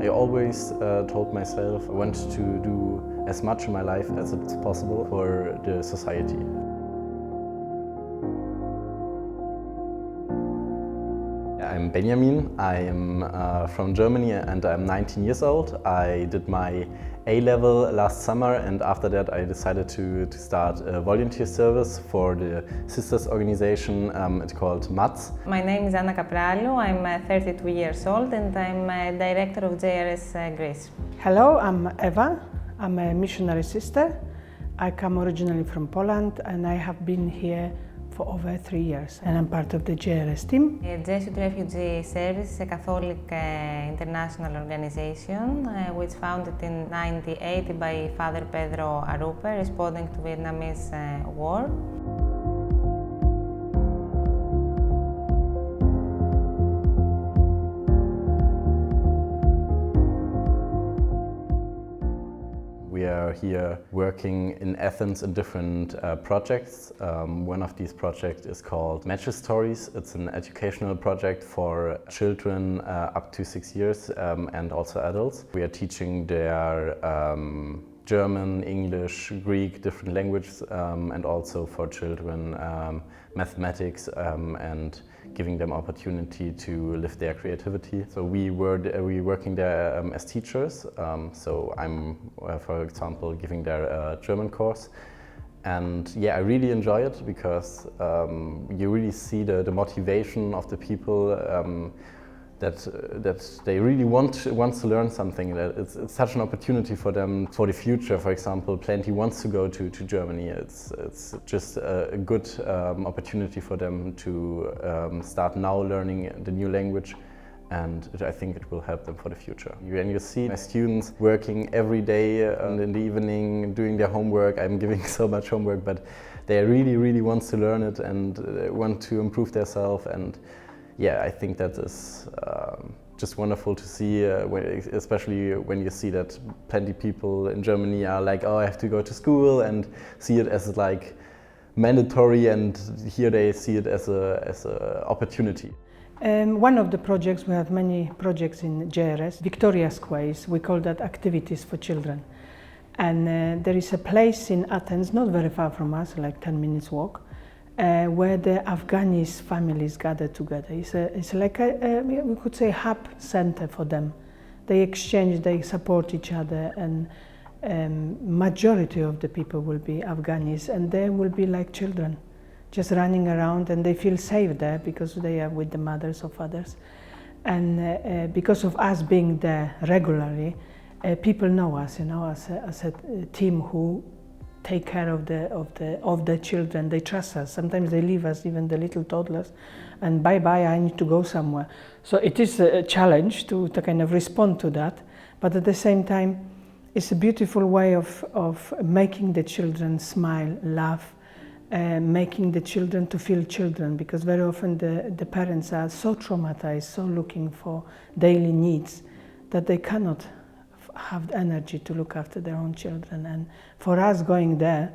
I always told myself I want to do as much in my life as it's possible for the society. I'm Benjamin, I'm from Germany and I'm 19 years old. I did my A-level last summer and after that I decided to start a volunteer service for the sisters organization. It's called MaZ. My name is Anna Kapralou, I'm 32 years old and I'm director of JRS Greece. Hello, I'm Eva. I'm a missionary sister. I come originally from Poland and I have been here for over 3 years and I'm part of the JRS team. Jesuit Refugee Service is a Catholic international organization which founded in 1980 by Father Pedro Arupe, responding to Vietnamese war. We are here working in Athens in different projects. One of these projects is called MaZ Stories. It's an educational project for children up to 6 years and also adults. We are teaching their German, English, Greek, different languages, and also for children mathematics and giving them opportunity to live their creativity. So we working there as teachers. So I'm, for example, giving their German course. And yeah, I really enjoy it because you really see the motivation of the people that they really want to learn something. That it's such an opportunity for them for the future. For example, Plenty wants to go to Germany. It's just a good opportunity for them to start now learning the new language, and I think it will help them for the future. When you see my students working every day in the evening, doing their homework, I'm giving so much homework, but they really want to learn it and want to improve themselves. And yeah, I think that is just wonderful to see, especially when you see that plenty people in Germany are like, oh, I have to go to school, and see it as like mandatory, and here they see it as a opportunity. One of the projects, we have many projects in JRS, Victoria Squares, we call that activities for children. And there is a place in Athens, not very far from us, like 10 minutes walk, where the Afghanis families gather together. It's like we could say hub center for them. They exchange, they support each other, and majority of the people will be Afghanis, and they will be like children, just running around, and they feel safe there because they are with the mothers or fathers. And because of us being there regularly, people know us, you know, as a team who take care of the children. They trust us. Sometimes they leave us, even the little toddlers, and bye, I need to go somewhere. So it is a challenge to kind of respond to that, but at the same time, it's a beautiful way of making the children smile, laugh, making the children to feel children, because very often the parents are so traumatized, so looking for daily needs, that they cannot have energy to look after their own children. And for us going there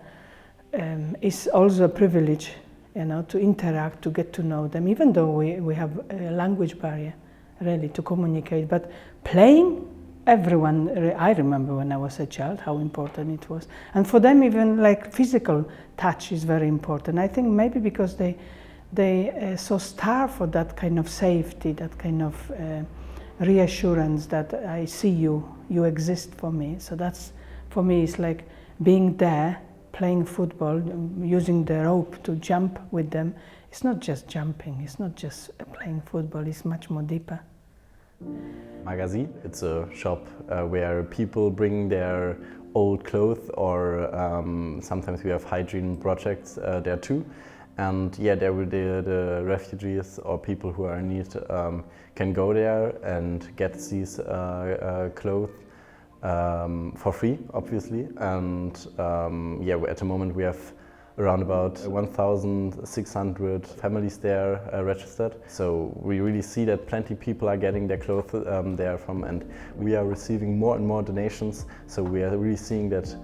is also a privilege, you know, to interact, to get to know them, even though we have a language barrier, really, to communicate. But playing, everyone, I remember when I was a child how important it was. And for them even like physical touch is very important. I think maybe because they so starve for that kind of safety, that kind of reassurance that I see you exist for me. So that's, for me, it's like being there, playing football, using the rope to jump with them. It's not just jumping, it's not just playing football, it's much more deeper. MaZ, it's a shop where people bring their old clothes, or sometimes we have hygiene projects there too. And yeah, there will the refugees or people who are in need can go there and get these clothes for free, obviously. And yeah, at the moment we have around about 1,600 families there registered. So we really see that plenty people are getting their clothes there from, and we are receiving more and more donations. So we are really seeing that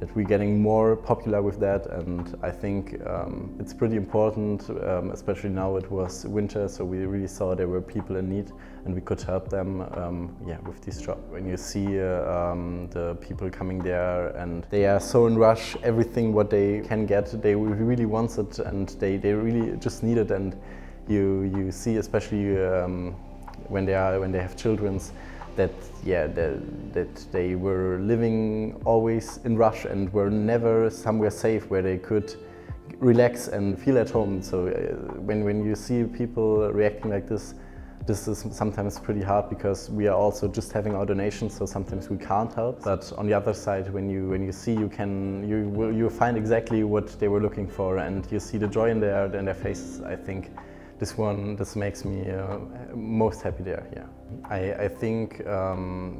that we're getting more popular with that, and I think it's pretty important, especially now it was winter, so we really saw there were people in need and we could help them with this job. When you see the people coming there and they are so in rush, everything what they can get, they really want it and they really just need it, and you see especially when they have children's that they were living always in rush and were never somewhere safe where they could relax and feel at home. So when you see people reacting like this is sometimes pretty hard, because we are also just having our donations, so sometimes we can't help. But on the other side, when you see, you find exactly what they were looking for, and you see the joy in their faces. I think this makes me most happy there. Yeah, I think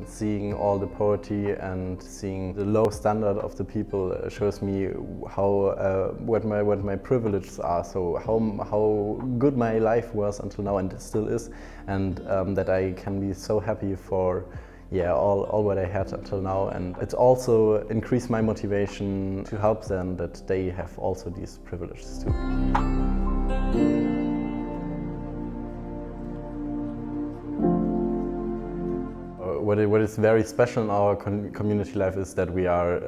seeing all the poverty and seeing the low standard of the people shows me how what my privileges are. So how good my life was until now and still is, and that I can be so happy for all what I had until now, and it's also increased my motivation to help them, that they have also these privileges too. What is very special in our community life is that we are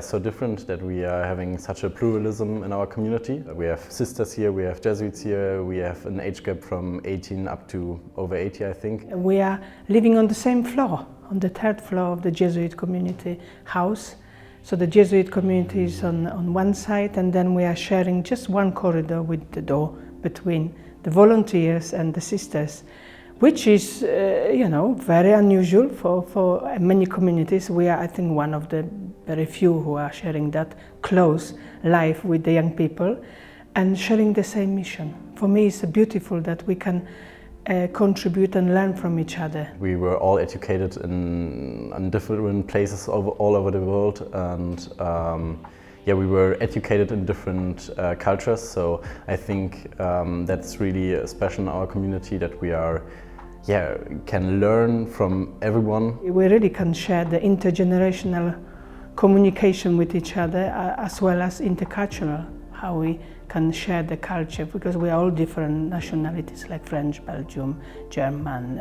so different, that we are having such a pluralism in our community. We have sisters here, we have Jesuits here, we have an age gap from 18 up to over 80, I think. We are living on the same floor, on the third floor of the Jesuit community house. So the Jesuit community is on one side, and then we are sharing just one corridor with the door between the volunteers and the sisters, which is, very unusual for many communities. We are, I think, one of the very few who are sharing that close life with the young people and sharing the same mission. For me, it's beautiful that we can contribute and learn from each other. We were all educated in different places all over the world, and we were educated in different cultures. So I think that's really special in our community, that we are can learn from everyone. We really can share the intergenerational communication with each other, as well as intercultural, how we can share the culture, because we are all different nationalities, like French, Belgium, German,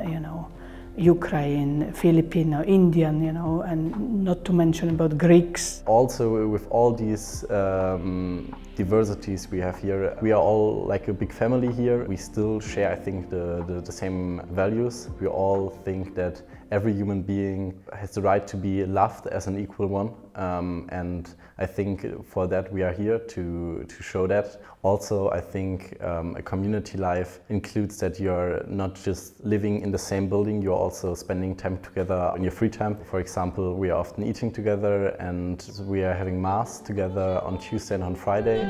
Ukraine, Filipino, Indian, and not to mention about Greeks. Also, with all these diversities we have here, we are all like a big family here. We still share, I think, the same values. We all think that every human being has the right to be loved as an equal one, and I think for that we are here to show that. Also, I think a community life includes that you're not just living in the same building, you're also spending time together in your free time. For example, we are often eating together, and we are having MaZ together on Tuesday and on Friday.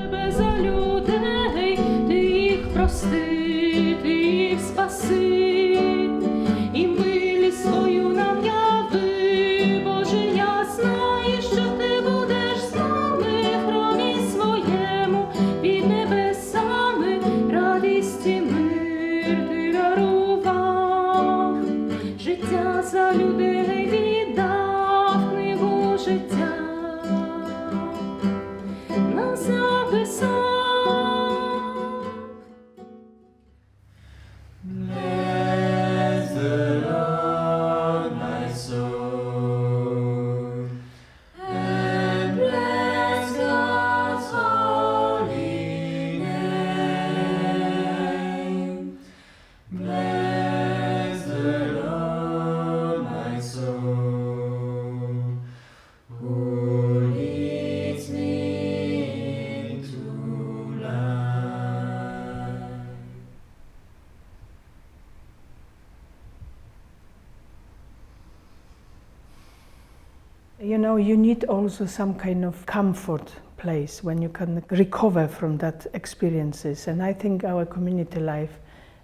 You need also some kind of comfort place when you can recover from that experiences. And I think our community life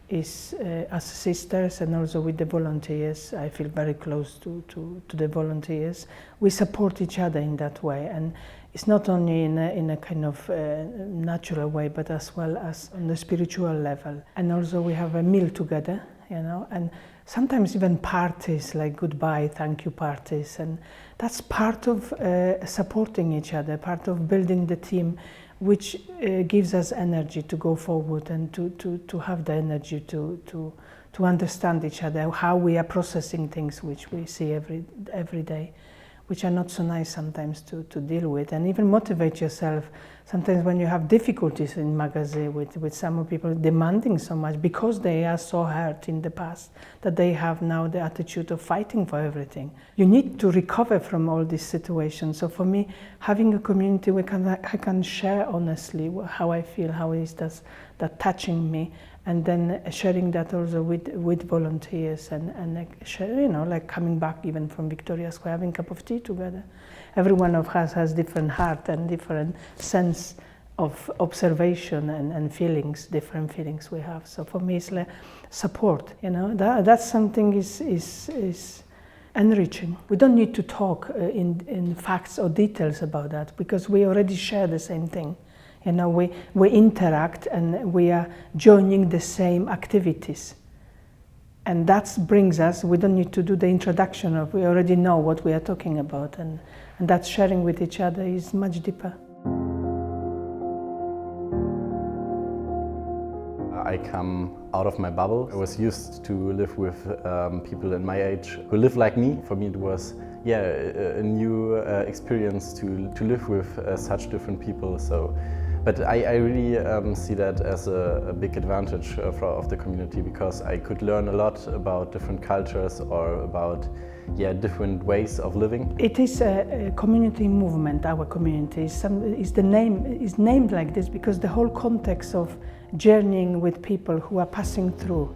is, as sisters and also with the volunteers, I feel very close to the volunteers. We support each other in that way. And it's not only in a kind of natural way, but as well as on the spiritual level. And also we have a meal together you know, and sometimes even parties like goodbye, thank you parties, and that's part of supporting each other, part of building the team, which gives us energy to go forward and to have the energy to understand each other, how we are processing things which we see every day, which are not so nice sometimes to deal with, and even motivate yourself. Sometimes when you have difficulties in MaZ with some people demanding so much because they are so hurt in the past that they have now the attitude of fighting for everything. You need to recover from all these situations. So for me, having a community where I can share honestly how I feel, how is that touching me, and then sharing that also with volunteers and share, you know, like coming back even from Victoria Square, having a cup of tea together. Every one of us has different heart and different sense of observation and feelings, different feelings we have. So for me, it's like support, you know, that's something is enriching. We don't need to talk in facts or details about that because we already share the same thing. You know, we interact and we are joining the same activities. And that brings us, we don't need to do the introduction of, we already know what we are talking about, and that sharing with each other is much deeper. I come out of my bubble. I was used to live with people in my age who live like me. For me it was a new experience to live with such different people. But I really see that as a big advantage of the community, because I could learn a lot about different cultures or about different ways of living. It is a community movement. Our community is named like this because the whole context of journeying with people who are passing through.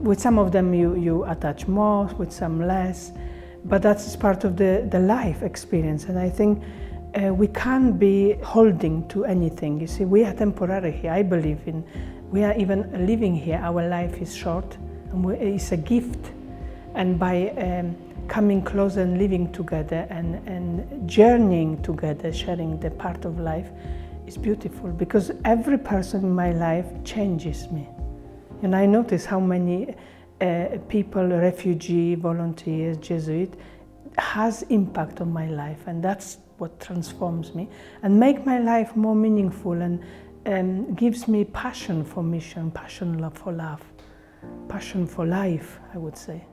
With some of them you attach more, with some less, but that's part of the life experience. And I think we can't be holding to anything. You see, we are temporary here. I believe we are even living here. Our life is short, and it's a gift. And by coming closer and living together and journeying together, sharing the part of life, is beautiful, because every person in my life changes me. And I notice how many people, refugee, volunteers, Jesuit, has impact on my life, and that's what transforms me and make my life more meaningful and gives me passion for mission, passion for love, passion for life, I would say.